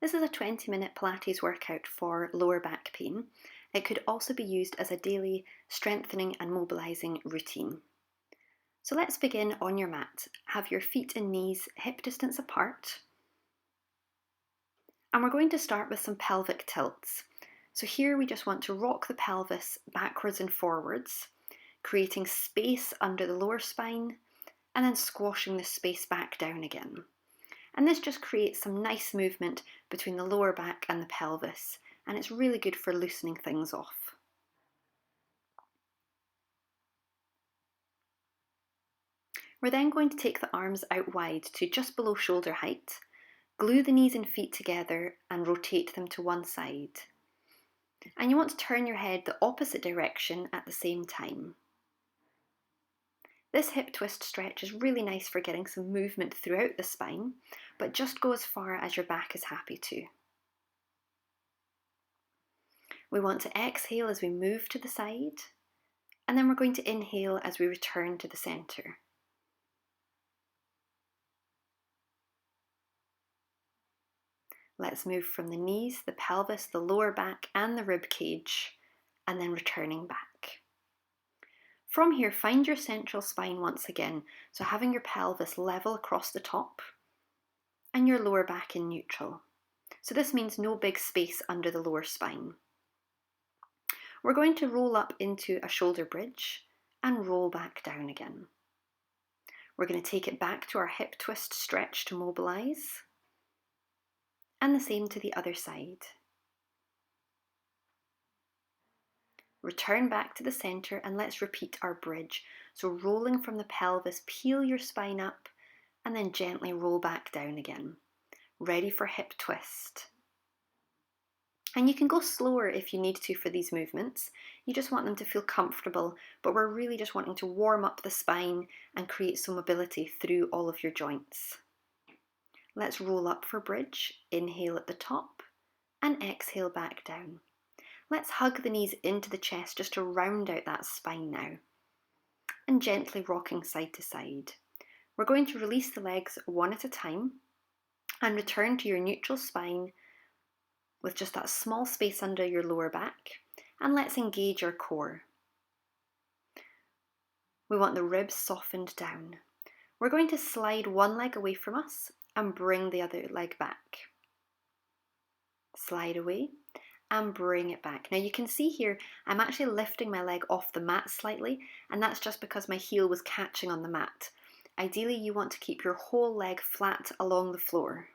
This is a 20-minute Pilates workout for lower back pain. It could also be used as a daily strengthening and mobilising routine. So let's begin on your mat. Have your feet and knees hip distance apart. And we're going to start with some pelvic tilts. So here we just want to rock the pelvis backwards and forwards, creating space under the lower spine and then squashing the space back down again. And this just creates some nice movement between the lower back and the pelvis, and it's really good for loosening things off. We're then going to take the arms out wide to just below shoulder height, glue the knees and feet together and rotate them to one side. And you want to turn your head the opposite direction at the same time. This hip twist stretch is really nice for getting some movement throughout the spine, but just go as far as your back is happy to. We want to exhale as we move to the side, and then we're going to inhale as we return to the centre. Let's move from the knees, the pelvis, the lower back and the rib cage, and then returning back. From here, find your central spine once again, so having your pelvis level across the top and your lower back in neutral. So this means no big space under the lower spine. We're going to roll up into a shoulder bridge and roll back down again. We're going to take it back to our hip twist stretch to mobilise, and the same to the other side. Return back to the centre and let's repeat our bridge. So rolling from the pelvis, peel your spine up and then gently roll back down again. Ready for hip twist. And you can go slower if you need to for these movements. You just want them to feel comfortable, but we're really just wanting to warm up the spine and create some mobility through all of your joints. Let's roll up for bridge, inhale at the top and exhale back down. Let's hug the knees into the chest just to round out that spine now. And gently rocking side to side. We're going to release the legs one at a time and return to your neutral spine with just that small space under your lower back. And let's engage our core. We want the ribs softened down. We're going to slide one leg away from us and bring the other leg back. Slide away and bring it back. Now you can see here, I'm actually lifting my leg off the mat slightly, and that's just because my heel was catching on the mat. Ideally, you want to keep your whole leg flat along the floor.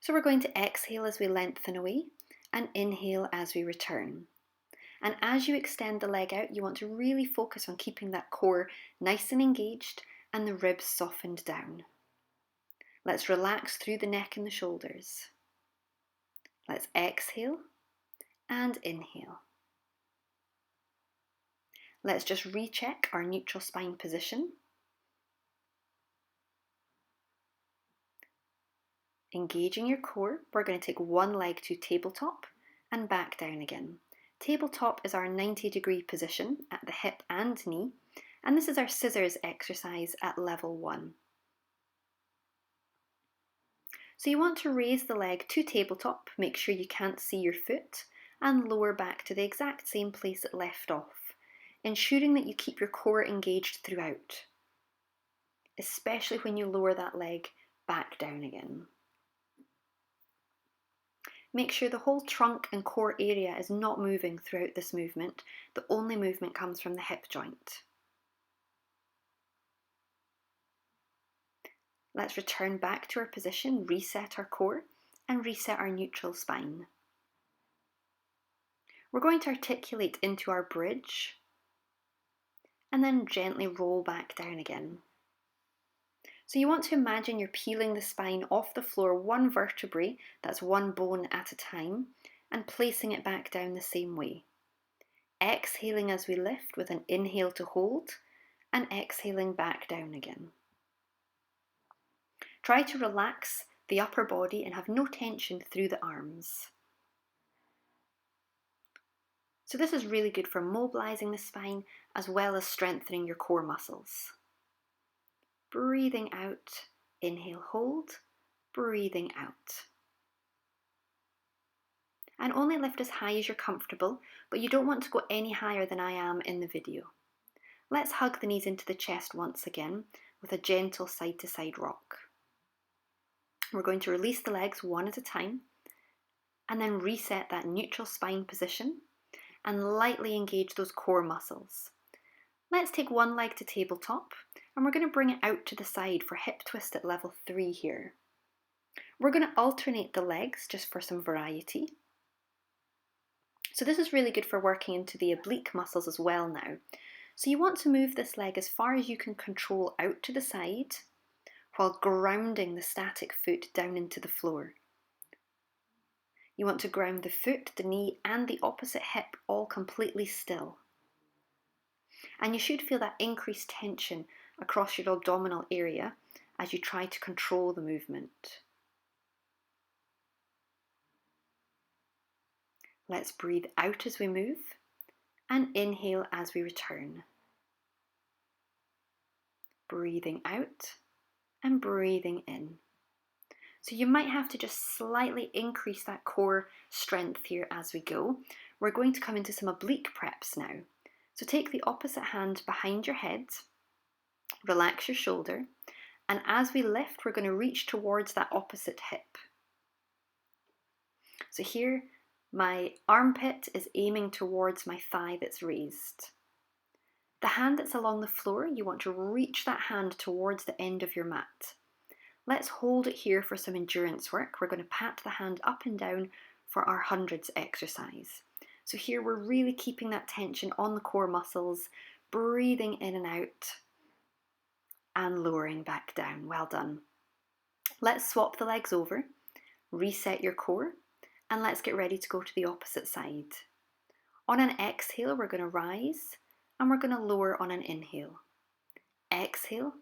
So we're going to exhale as we lengthen away and inhale as we return. And as you extend the leg out, you want to really focus on keeping that core nice and engaged and the ribs softened down. Let's relax through the neck and the shoulders. Let's exhale and inhale. Let's just recheck our neutral spine position. Engaging your core, we're going to take one leg to tabletop and back down again. Tabletop is our 90-degree position at the hip and knee, and this is our scissors exercise at level 1. So you want to raise the leg to tabletop, make sure you can't see your foot, and lower back to the exact same place it left off, ensuring that you keep your core engaged throughout, especially when you lower that leg back down again. Make sure the whole trunk and core area is not moving throughout this movement. The only movement comes from the hip joint. Let's return back to our position, reset our core, and reset our neutral spine. We're going to articulate into our bridge, and then gently roll back down again. So you want to imagine you're peeling the spine off the floor one vertebrae, that's one bone at a time, and placing it back down the same way. Exhaling as we lift with an inhale to hold, and exhaling back down again. Try to relax the upper body and have no tension through the arms. So this is really good for mobilising the spine as well as strengthening your core muscles. Breathing out, inhale, hold, breathing out. And only lift as high as you're comfortable, but you don't want to go any higher than I am in the video. Let's hug the knees into the chest once again with a gentle side to side rock. We're going to release the legs one at a time and then reset that neutral spine position and lightly engage those core muscles. Let's take one leg to tabletop and we're going to bring it out to the side for hip twist at level 3 here. We're going to alternate the legs just for some variety. So this is really good for working into the oblique muscles as well now. So you want to move this leg as far as you can control out to the side while grounding the static foot down into the floor. You want to ground the foot, the knee and the opposite hip all completely still. And you should feel that increased tension across your abdominal area as you try to control the movement. Let's breathe out as we move and inhale as we return. Breathing out and breathing in. So you might have to just slightly increase that core strength here as we go. We're going to come into some oblique preps now. So take the opposite hand behind your head, relax your shoulder, and as we lift, we're going to reach towards that opposite hip. So here, my armpit is aiming towards my thigh that's raised. The hand that's along the floor, you want to reach that hand towards the end of your mat. Let's hold it here for some endurance work. We're going to pat the hand up and down for our hundreds exercise. So here we're really keeping that tension on the core muscles, breathing in and out and lowering back down. Well done. Let's swap the legs over, reset your core, and let's get ready to go to the opposite side. On an exhale, we're going to rise and we're going to lower on an inhale. Exhale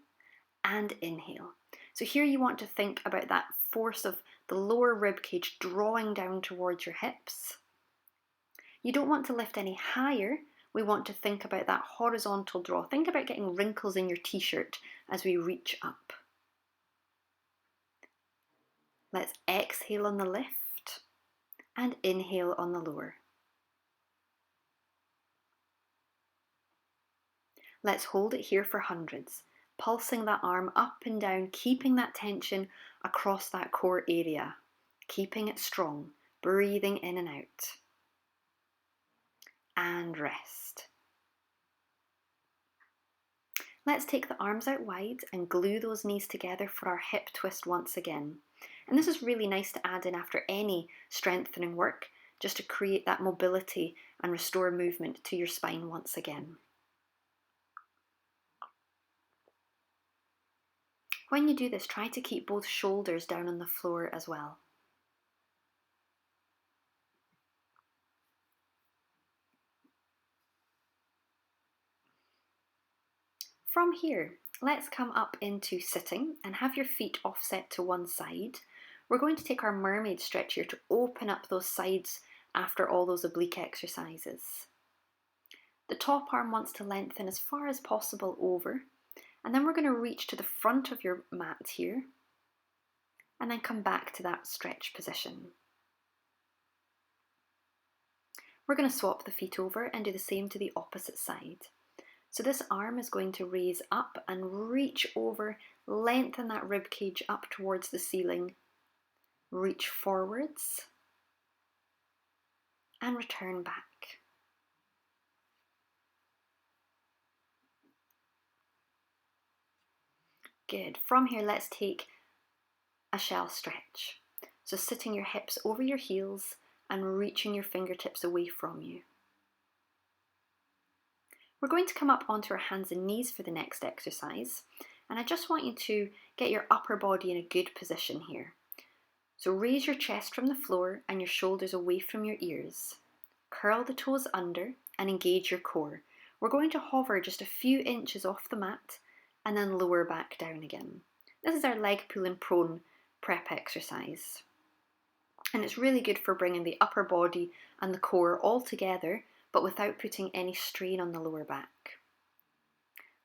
and inhale. So here you want to think about that force of the lower rib cage drawing down towards your hips. You don't want to lift any higher. We want to think about that horizontal draw. Think about getting wrinkles in your t-shirt as we reach up. Let's exhale on the lift and inhale on the lower. Let's hold it here for hundreds, pulsing that arm up and down, keeping that tension across that core area, keeping it strong, breathing in and out. And rest. Let's take the arms out wide and glue those knees together for our hip twist once again. And this is really nice to add in after any strengthening work, just to create that mobility and restore movement to your spine once again. When you do this, try to keep both shoulders down on the floor as well. From here, let's come up into sitting and have your feet offset to one side. We're going to take our mermaid stretch here to open up those sides after all those oblique exercises. The top arm wants to lengthen as far as possible over, and then we're going to reach to the front of your mat here and then come back to that stretch position. We're going to swap the feet over and do the same to the opposite side. So this arm is going to raise up and reach over, lengthen that rib cage up towards the ceiling, reach forwards and return back. Good. From here, let's take a shell stretch. So sitting your hips over your heels and reaching your fingertips away from you. We're going to come up onto our hands and knees for the next exercise, and I just want you to get your upper body in a good position here. So raise your chest from the floor and your shoulders away from your ears. Curl the toes under and engage your core. We're going to hover just a few inches off the mat and then lower back down again. This is our leg pull and prone prep exercise. And it's really good for bringing the upper body and the core all together, but without putting any strain on the lower back.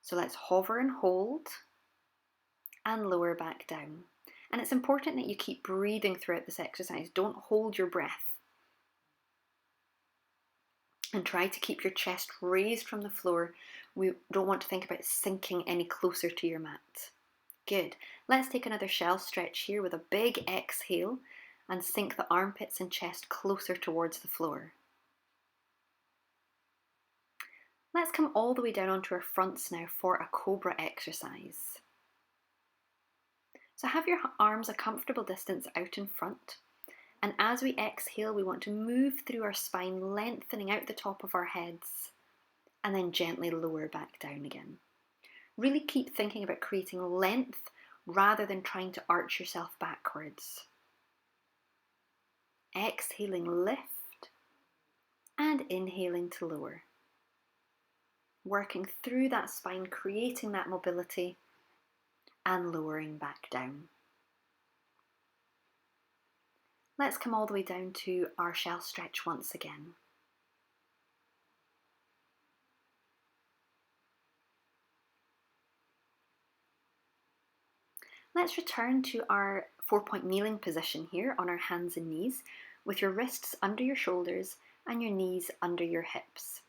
So let's hover and hold and lower back down. And it's important that you keep breathing throughout this exercise. Don't hold your breath. And try to keep your chest raised from the floor. We don't want to think about sinking any closer to your mat. Good. Let's take another shell stretch here with a big exhale and sink the armpits and chest closer towards the floor. Let's come all the way down onto our fronts now for a cobra exercise. So have your arms a comfortable distance out in front. And as we exhale, we want to move through our spine, lengthening out the top of our heads, and then gently lower back down again. Really keep thinking about creating length rather than trying to arch yourself backwards. Exhaling, lift, and inhaling to lower. Working through that spine, creating that mobility, and lowering back down. Let's come all the way down to our shell stretch once again. Let's return to our 4-point kneeling position here on our hands and knees with your wrists under your shoulders and your knees under your hips.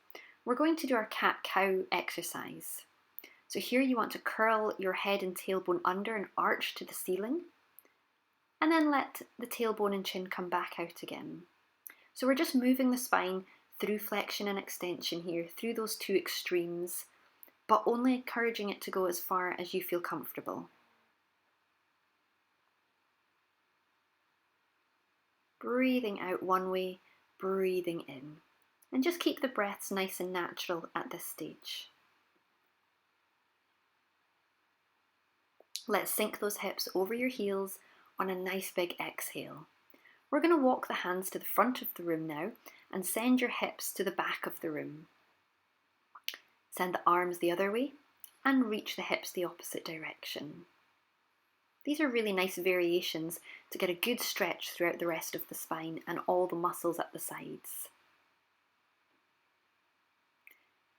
We're going to do our cat-cow exercise. So here you want to curl your head and tailbone under and arch to the ceiling, and then let the tailbone and chin come back out again. So we're just moving the spine through flexion and extension here, through those two extremes, but only encouraging it to go as far as you feel comfortable. Breathing out one way, breathing in. And just keep the breaths nice and natural at this stage. Let's sink those hips over your heels on a nice big exhale. We're going to walk the hands to the front of the room now and send your hips to the back of the room. Send the arms the other way and reach the hips the opposite direction. These are really nice variations to get a good stretch throughout the rest of the spine and all the muscles at the sides.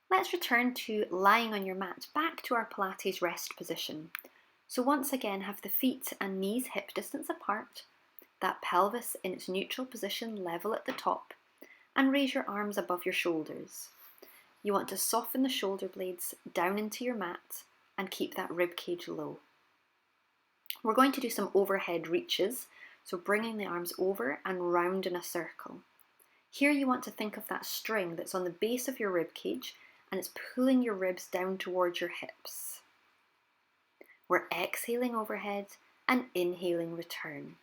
Let's return to lying on your mat, back to our Pilates rest position. So once again, have the feet and knees hip distance apart, that pelvis in its neutral position level at the top, and raise your arms above your shoulders. You want to soften the shoulder blades down into your mat and keep that rib cage low. We're going to do some overhead reaches, so bringing the arms over and round in a circle. Here you want to think of that string that's on the base of your rib cage and it's pulling your ribs down towards your hips. We're exhaling overhead and inhaling return.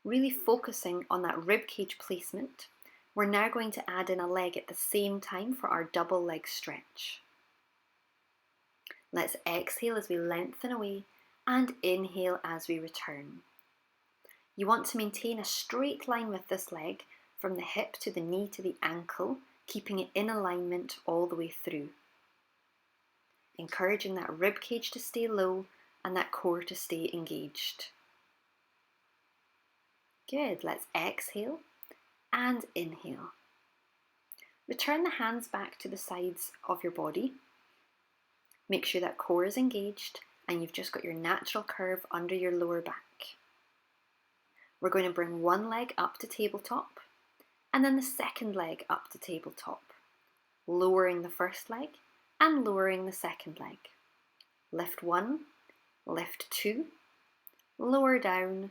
Really focusing on that rib cage placement. We're now going to add in a leg at the same time for our double leg stretch. Let's exhale as we lengthen away and inhale as we return. You want to maintain a straight line with this leg from the hip to the knee to the ankle, keeping it in alignment all the way through. Encouraging that rib cage to stay low and that core to stay engaged. Good, let's exhale and inhale. Return the hands back to the sides of your body. Make sure that core is engaged and you've just got your natural curve under your lower back. We're going to bring one leg up to tabletop and then the second leg up to tabletop, lowering the first leg and lowering the second leg. Lift one, lift two, lower down,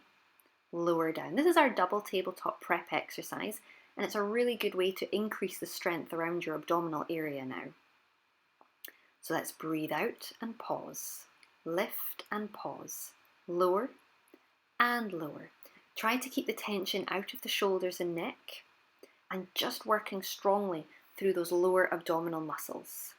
lower down. This is our double tabletop prep exercise, and it's a really good way to increase the strength around your abdominal area now. So let's breathe out and pause, lift and pause, lower and lower. Try to keep the tension out of the shoulders and neck, and just working strongly through those lower abdominal muscles.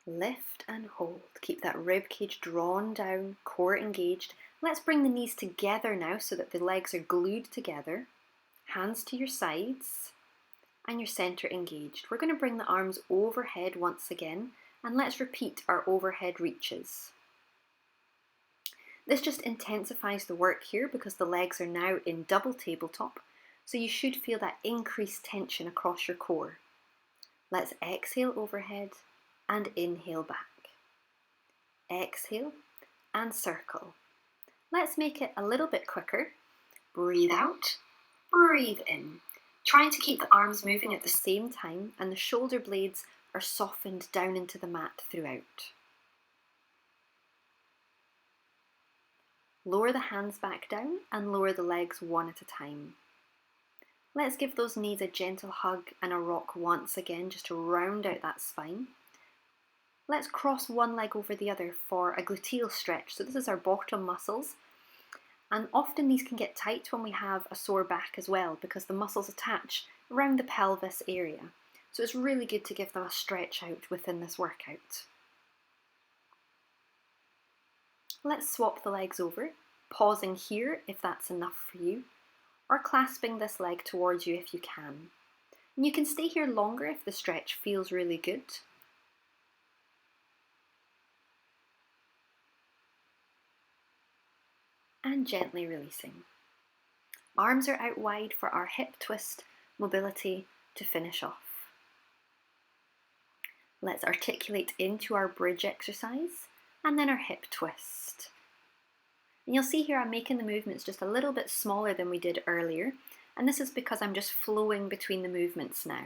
Lift and hold. Keep that rib cage drawn down, core engaged. Let's bring the knees together now so that the legs are glued together. Hands to your sides and your center engaged. We're going to bring the arms overhead once again and let's repeat our overhead reaches. This just intensifies the work here because the legs are now in double tabletop, so you should feel that increased tension across your core. Let's exhale overhead and inhale back. Exhale and circle. Let's make it a little bit quicker. Breathe out, breathe in. Trying to keep the arms moving at the same time and the shoulder blades are softened down into the mat throughout. Lower the hands back down and lower the legs one at a time. Let's give those knees a gentle hug and a rock once again just to round out that spine. Let's cross one leg over the other for a gluteal stretch. So this is our bottom muscles. And often these can get tight when we have a sore back as well because the muscles attach around the pelvis area. So it's really good to give them a stretch out within this workout. Let's swap the legs over, pausing here if that's enough for you, or clasping this leg towards you if you can. And you can stay here longer if the stretch feels really good. And gently releasing. Arms are out wide for our hip twist mobility to finish off. Let's articulate into our bridge exercise and then our hip twist. And you'll see here I'm making the movements just a little bit smaller than we did earlier, and this is because I'm just flowing between the movements now.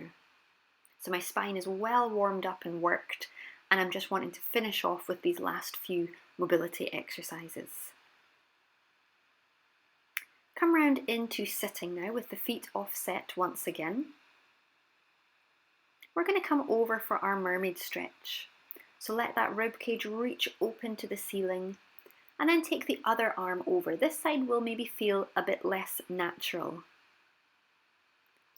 So my spine is well warmed up and worked, and I'm just wanting to finish off with these last few mobility exercises. Come round into sitting now with the feet offset once again. We're going to come over for our mermaid stretch. So let that rib cage reach open to the ceiling and then take the other arm over. This side will maybe feel a bit less natural.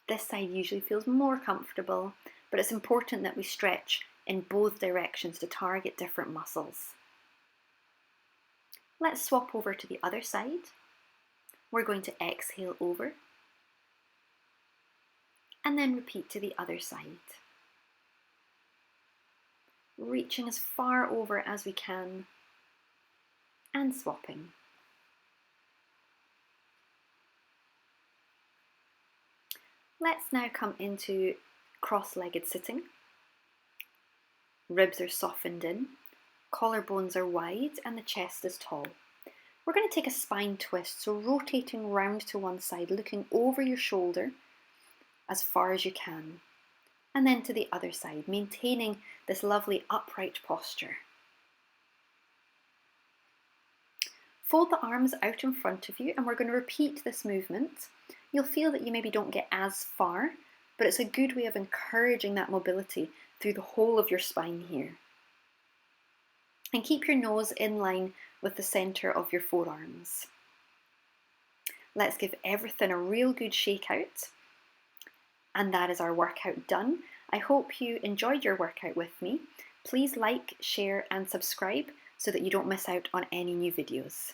This side usually feels more comfortable, but it's important that we stretch in both directions to target different muscles. Let's swap over to the other side. We're going to exhale over and then repeat to the other side. Reaching as far over as we can and swapping. Let's now come into cross-legged sitting. Ribs are softened in, collarbones are wide and the chest is tall. We're going to take a spine twist, so rotating round to one side, looking over your shoulder as far as you can, and then to the other side, maintaining this lovely upright posture. Fold the arms out in front of you and we're going to repeat this movement. You'll feel that you maybe don't get as far, but it's a good way of encouraging that mobility through the whole of your spine here. And keep your nose in line with the centre of your forearms. Let's give everything a real good shake out. And that is our workout done. I hope you enjoyed your workout with me. Please like, share and subscribe so that you don't miss out on any new videos.